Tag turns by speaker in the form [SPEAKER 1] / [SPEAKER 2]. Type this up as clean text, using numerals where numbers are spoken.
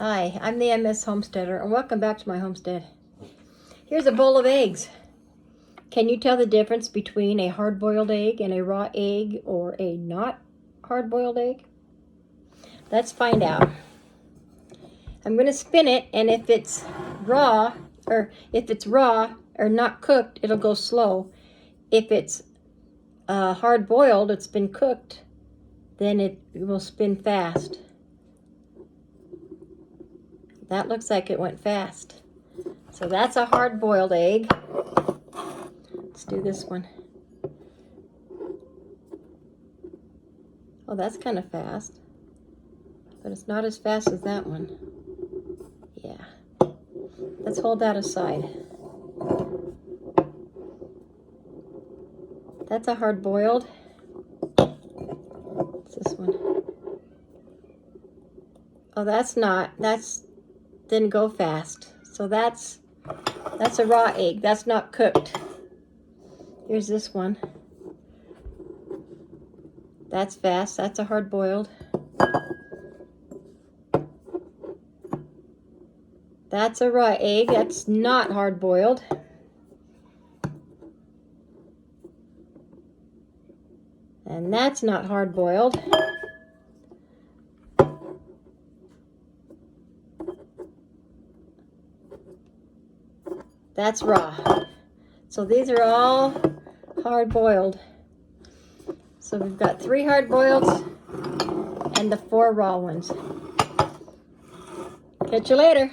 [SPEAKER 1] Hi, I'm the MS Homesteader, and welcome back to my homestead. Here's a bowl of eggs. Can you tell the difference between a hard-boiled egg and a raw egg or a not hard-boiled egg? Let's find out. I'm going to spin it, and if it's raw or not cooked, it'll go slow. If it's hard-boiled, it's been cooked, then it will spin fast. That looks like it went fast. So that's a hard-boiled egg. Let's do this one. Oh, that's kind of fast. But it's not as fast as that one. Yeah. Let's hold that aside. That's a hard-boiled. What's this one? Oh, that's not. That's didn't go fast. So that's a raw egg. That's not cooked. Here's this one. That's fast. That's a hard-boiled. That's a raw egg. That's not hard-boiled. And that's not hard-boiled. That's raw. So these are all hard-boiled. So we've got 3 hard-boileds and the 4 raw ones. Catch you later.